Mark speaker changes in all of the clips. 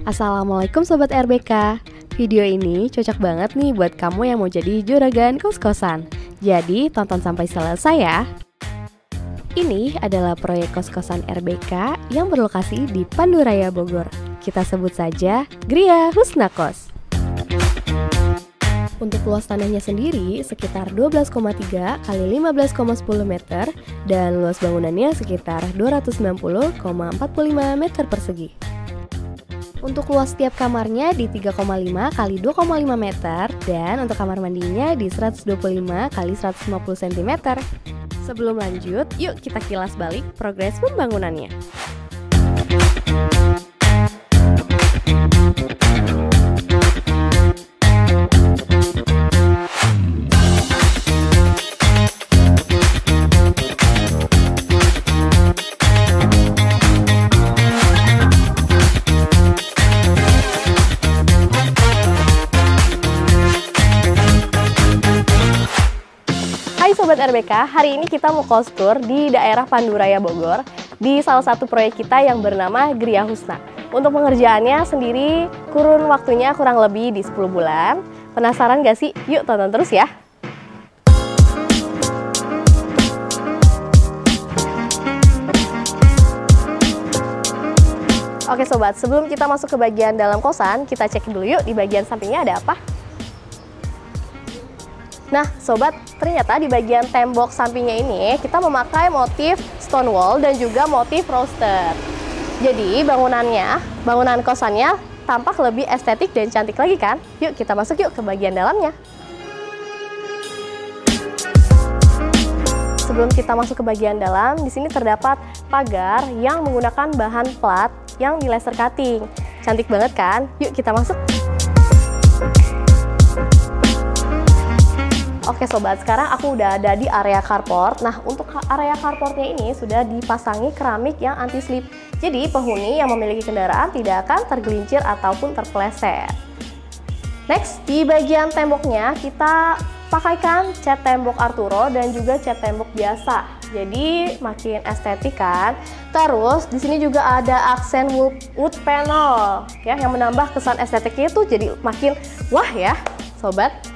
Speaker 1: Assalamualaikum Sobat RBK. Video ini cocok banget nih buat kamu yang mau jadi juragan kos-kosan. Jadi tonton sampai selesai ya. Ini adalah proyek kos-kosan RBK yang berlokasi di Panduraya Bogor. Kita sebut saja Gria Husna Kos. Untuk luas tanahnya sendiri sekitar 12,3 kali 15,10 meter dan luas bangunannya sekitar 290,45 meter persegi. Untuk luas setiap kamarnya di 3,5 kali 2,5 meter dan untuk kamar mandinya di 125 kali 150 cm. Sebelum lanjut, yuk kita kilas balik progres pembangunannya. Hai Sobat RBK, hari ini kita mau kostur di daerah Panduraya Bogor di salah satu proyek kita yang bernama Gria Husna. Untuk pengerjaannya sendiri kurun waktunya kurang lebih di 10 bulan. Penasaran gak sih? Yuk tonton terus ya! Oke Sobat, sebelum kita masuk ke bagian dalam kosan, kita cek dulu yuk di bagian sampingnya ada apa. Nah Sobat, ternyata di bagian tembok sampingnya ini kita memakai motif stone wall dan juga motif roster. Jadi bangunan kosannya tampak lebih estetik dan cantik lagi kan? Yuk kita masuk yuk ke bagian dalamnya. Sebelum kita masuk ke bagian dalam, di sini terdapat pagar yang menggunakan bahan plat yang di laser cutting. Cantik banget kan? Yuk kita masuk. Oke Sobat, sekarang aku udah ada di area carport. Nah, untuk area carportnya ini sudah dipasangi keramik yang anti-slip. Jadi, penghuni yang memiliki kendaraan tidak akan tergelincir ataupun terpeleset. Next, di bagian temboknya kita pakaikan cat tembok Arturo dan juga cat tembok biasa. Jadi, makin estetik kan. Terus, di sini juga ada aksen wood panel ya yang menambah kesan estetiknya itu jadi makin wah ya, Sobat.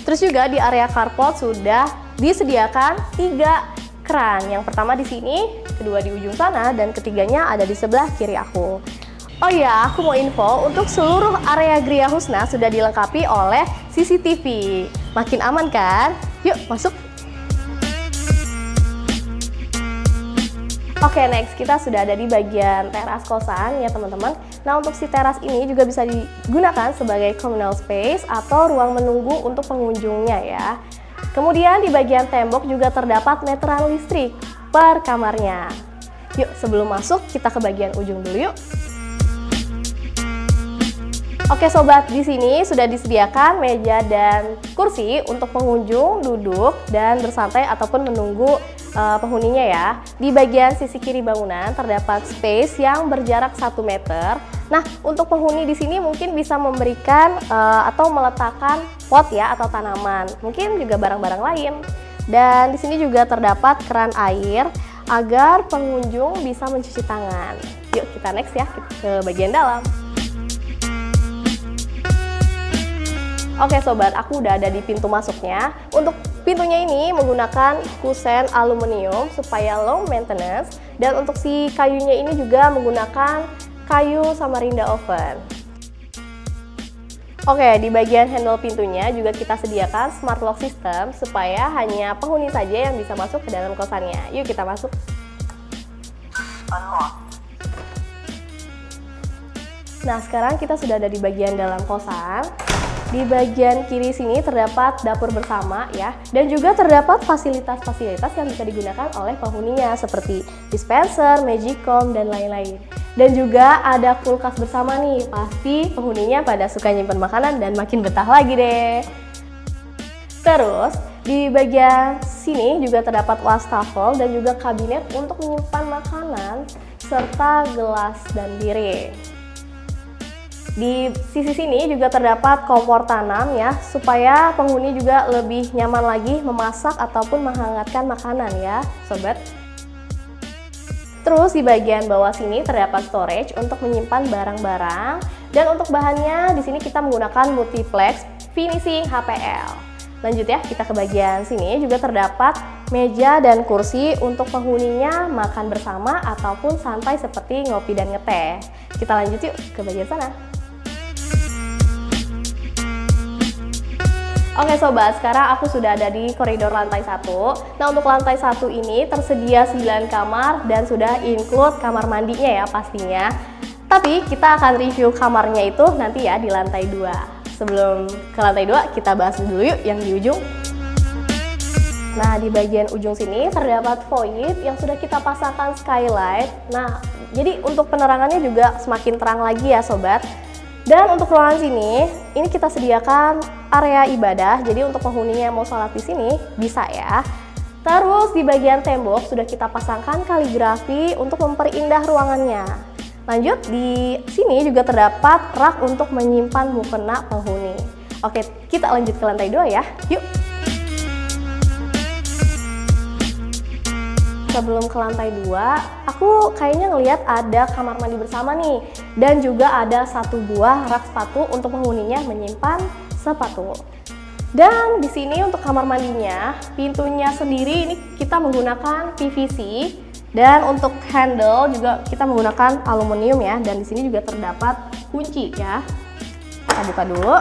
Speaker 1: Terus juga di area carport sudah disediakan 3 keran. Yang pertama di sini, kedua di ujung sana, dan ketiganya ada di sebelah kiri aku. Oh ya, aku mau info untuk seluruh area Gria Husna sudah dilengkapi oleh CCTV. Makin aman kan? Yuk masuk. Oke, next kita sudah ada di bagian teras kosan ya teman-teman. Nah, untuk si teras ini juga bisa digunakan sebagai communal space atau ruang menunggu untuk pengunjungnya ya. Kemudian di bagian tembok juga terdapat meteran listrik per kamarnya. Yuk, sebelum masuk kita ke bagian ujung dulu yuk. Oke Sobat, di sini sudah disediakan meja dan kursi untuk pengunjung duduk dan bersantai ataupun menunggu penghuninya ya. Di bagian sisi kiri bangunan terdapat space yang berjarak 1 meter. Nah, untuk penghuni di sini mungkin bisa memberikan atau meletakkan pot ya atau tanaman, mungkin juga barang-barang lain. Dan di sini juga terdapat keran air agar pengunjung bisa mencuci tangan. Yuk kita next ya ke bagian dalam. Oke Sobat, aku udah ada di pintu masuknya. Untuk pintunya ini menggunakan kusen aluminium supaya low maintenance. Dan untuk si kayunya ini juga menggunakan kayu Samarinda oven. Oke, di bagian handle pintunya juga kita sediakan smart lock system supaya hanya penghuni saja yang bisa masuk ke dalam kosannya. Yuk kita masuk. Nah, sekarang kita sudah ada di bagian dalam kosan. Di bagian kiri sini terdapat dapur bersama ya, dan juga terdapat fasilitas-fasilitas yang bisa digunakan oleh penghuninya seperti dispenser, magicom, dan lain-lain. Dan juga ada kulkas bersama nih, pasti penghuninya pada suka nyimpen makanan dan makin betah lagi deh. Terus di bagian sini juga terdapat wastafel dan juga kabinet untuk menyimpan makanan serta gelas dan piring. Di sisi sini juga terdapat kompor tanam ya, supaya penghuni juga lebih nyaman lagi memasak ataupun menghangatkan makanan ya, Sobat. Terus di bagian bawah sini terdapat storage untuk menyimpan barang-barang, dan untuk bahannya di sini kita menggunakan multiplex finishing HPL. Lanjut ya, kita ke bagian sini juga terdapat meja dan kursi untuk penghuninya makan bersama ataupun santai seperti ngopi dan ngeteh. Kita lanjut yuk ke bagian sana. Oke sobat, sekarang aku sudah ada di koridor lantai 1. Nah, untuk lantai 1 ini tersedia 9 kamar dan sudah include kamar mandinya ya pastinya. Tapi kita akan review kamarnya itu nanti ya di lantai 2. Sebelum ke lantai 2, kita bahas dulu yuk yang di ujung. Nah, di bagian ujung sini terdapat void yang sudah kita pasangkan skylight. Nah, jadi untuk penerangannya juga semakin terang lagi ya sobat. Dan untuk ruangan sini, ini kita sediakan area ibadah, jadi untuk penghuninya yang mau sholat di sini bisa ya. Terus di bagian tembok sudah kita pasangkan kaligrafi untuk memperindah ruangannya. Lanjut, di sini juga terdapat rak untuk menyimpan mukena penghuni. Oke, kita lanjut ke lantai 2 ya, yuk. Sebelum ke lantai 2, aku kayaknya ngelihat ada kamar mandi bersama nih. Dan juga ada satu buah rak sepatu untuk penghuninya menyimpan sepatu. Dan di sini untuk kamar mandinya, pintunya sendiri ini kita menggunakan PVC. Dan untuk handle juga kita menggunakan aluminium ya. Dan di sini juga terdapat kunci ya. Kita buka dulu.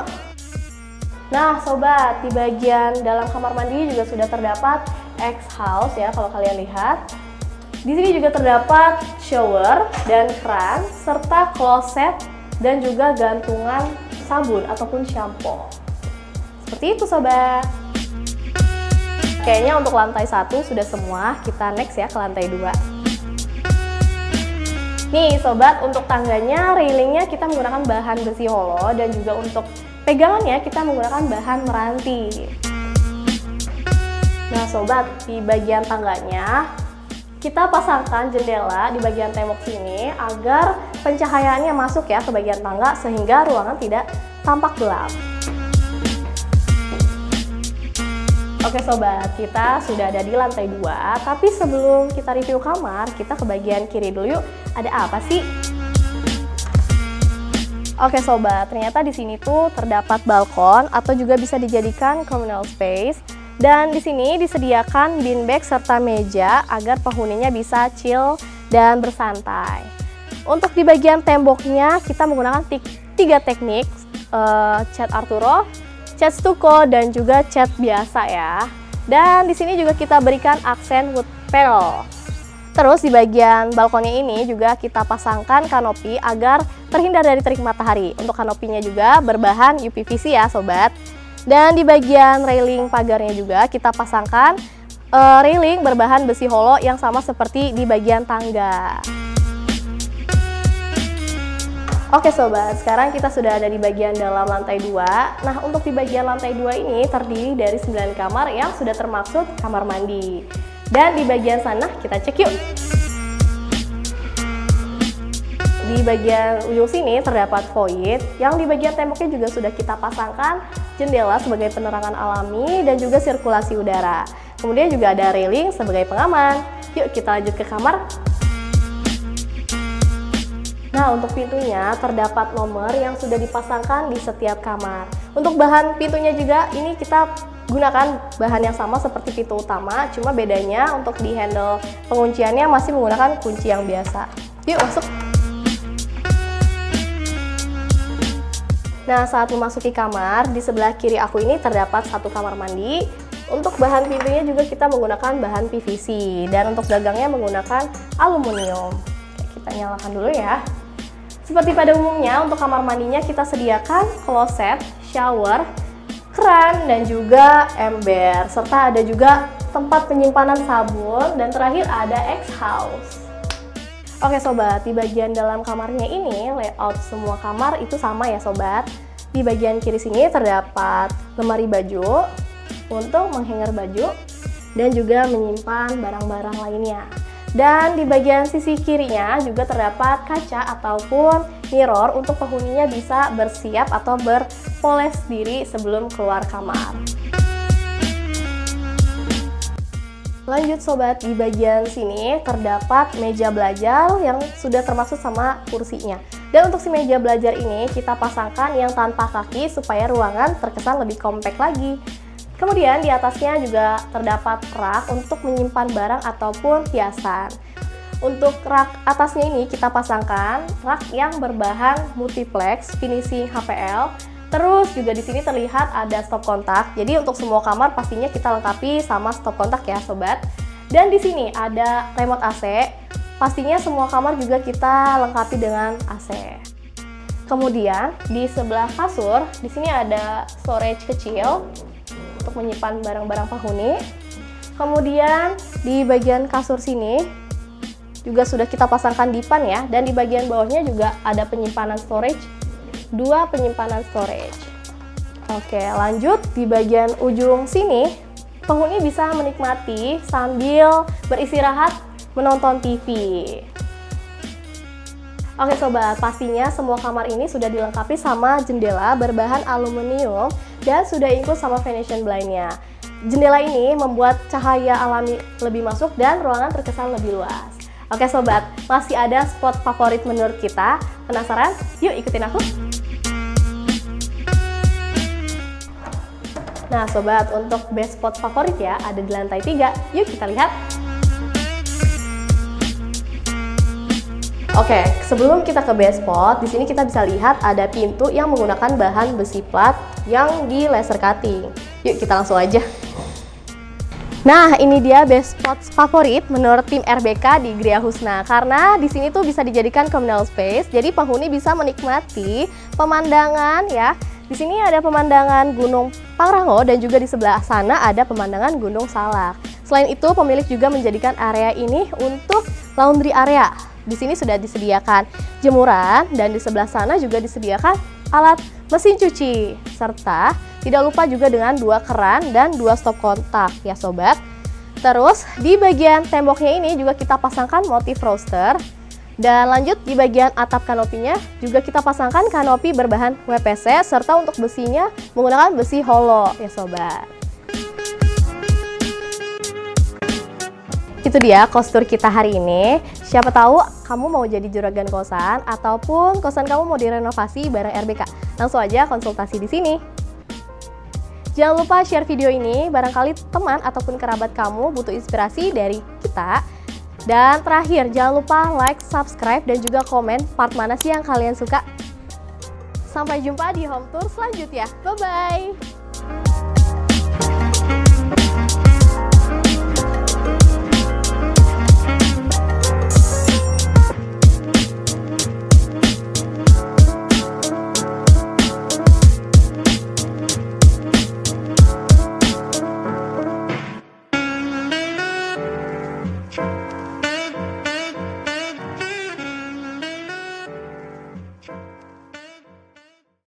Speaker 1: Nah sobat, di bagian dalam kamar mandi juga sudah terdapat exhaust ya kalau kalian lihat. Di sini juga terdapat shower dan keran serta kloset dan juga gantungan sabun ataupun shampoo. Seperti itu sobat. Kayaknya untuk lantai 1 sudah semua, kita next ya ke lantai 2. Nih sobat, untuk tangganya, railingnya kita menggunakan bahan besi holo dan juga untuk pegangannya kita menggunakan bahan meranti. Nah sobat, di bagian tangganya kita pasangkan jendela di bagian tembok sini agar pencahayaannya masuk ya ke bagian tangga sehingga ruangan tidak tampak gelap. Oke sobat, kita sudah ada di lantai 2, tapi sebelum kita review kamar, kita ke bagian kiri dulu yuk. Ada apa sih? Oke sobat, ternyata di sini tuh terdapat balkon atau juga bisa dijadikan communal space. Dan di sini disediakan beanbag serta meja agar penghuninya bisa chill dan bersantai. Untuk di bagian temboknya kita menggunakan 3 teknik, cat Arturo, cat stucco dan juga cat biasa ya. Dan di sini juga kita berikan aksen wood panel. Terus di bagian balkonnya ini juga kita pasangkan kanopi agar terhindar dari terik matahari. Untuk kanopinya juga berbahan UPVC ya sobat. Dan di bagian railing pagarnya juga kita pasangkan railing berbahan besi holo yang sama seperti di bagian tangga. Oke sobat, sekarang kita sudah ada di bagian dalam lantai 2. Nah, untuk di bagian lantai 2 ini terdiri dari 9 kamar yang sudah termaksud kamar mandi. Dan di bagian sana kita cek yuk. Di bagian ujung sini terdapat void, yang di bagian temboknya juga sudah kita pasangkan jendela sebagai penerangan alami dan juga sirkulasi udara. Kemudian juga ada railing sebagai pengaman. Yuk kita lanjut ke kamar. Nah, untuk pintunya terdapat nomor yang sudah dipasangkan di setiap kamar. Untuk bahan pintunya juga ini kita gunakan bahan yang sama seperti pintu utama, cuma bedanya untuk di handle pengunciannya masih menggunakan kunci yang biasa. Yuk masuk. Nah, saat memasuki kamar, di sebelah kiri aku ini terdapat satu kamar mandi. Untuk bahan pintunya juga kita menggunakan bahan PVC dan untuk gagangnya menggunakan aluminium. Oke, kita nyalakan dulu ya. Seperti pada umumnya, untuk kamar mandinya kita sediakan kloset, shower, keran, dan juga ember. Serta ada juga tempat penyimpanan sabun dan terakhir ada exhaust. Oke sobat, di bagian dalam kamarnya ini layout semua kamar itu sama ya sobat. Di bagian kiri sini terdapat lemari baju untuk menghanger baju dan juga menyimpan barang-barang lainnya. Dan di bagian sisi kirinya juga terdapat kaca ataupun mirror untuk penghuninya bisa bersiap atau berpoles diri sebelum keluar kamar. Lanjut sobat, di bagian sini terdapat meja belajar yang sudah termasuk sama kursinya. Dan untuk si meja belajar ini kita pasangkan yang tanpa kaki supaya ruangan terkesan lebih kompak lagi. Kemudian di atasnya juga terdapat rak untuk menyimpan barang ataupun hiasan. Untuk rak atasnya ini kita pasangkan rak yang berbahan multiplex finishing HPL. Terus juga di sini terlihat ada stop kontak. Jadi untuk semua kamar pastinya kita lengkapi sama stop kontak ya sobat. Dan di sini ada remote AC. Pastinya semua kamar juga kita lengkapi dengan AC. Kemudian di sebelah kasur, di sini ada storage kecil untuk menyimpan barang-barang penghuni. Kemudian di bagian kasur sini juga sudah kita pasangkan dipan ya. Dan di bagian bawahnya juga ada penyimpanan storage. 2 penyimpanan storage. Oke, lanjut di bagian ujung sini, penghuni bisa menikmati sambil beristirahat menonton TV. Oke sobat, pastinya semua kamar ini sudah dilengkapi sama jendela berbahan aluminium dan sudah include sama Venetian blind-nya. Jendela ini membuat cahaya alami lebih masuk dan ruangan terkesan lebih luas. Oke sobat, masih ada spot favorit menurut kita. Penasaran? Yuk ikutin aku! Nah sobat, untuk best spot favorit ya ada di lantai 3. Yuk kita lihat. Oke, sebelum kita ke best spot, di sini kita bisa lihat ada pintu yang menggunakan bahan besi plat yang di laser cutting. Yuk kita langsung aja. Nah, ini dia best spot favorit menurut tim RBK di Gria Husna. Karena di sini tuh bisa dijadikan communal space, jadi penghuni bisa menikmati pemandangan ya. Di sini ada pemandangan Gunung Pangrango dan juga di sebelah sana ada pemandangan Gunung Salak. Selain itu, pemilik juga menjadikan area ini untuk laundry area. Di sini sudah disediakan jemuran dan di sebelah sana juga disediakan alat mesin cuci. Serta tidak lupa juga dengan 2 keran dan 2 stop kontak ya sobat. Terus di bagian temboknya ini juga kita pasangkan motif roster. Dan lanjut di bagian atap kanopinya juga kita pasangkan kanopi berbahan WPC serta untuk besinya menggunakan besi holo ya sobat. Itu dia kostur kita hari ini. Siapa tahu kamu mau jadi juragan kosan ataupun kosan kamu mau direnovasi bareng RBK. Langsung aja konsultasi di sini. Jangan lupa share video ini, barangkali teman ataupun kerabat kamu butuh inspirasi dari kita. Dan terakhir, jangan lupa like, subscribe, dan juga komen part mana sih yang kalian suka. Sampai jumpa di home tour selanjutnya. Bye-bye!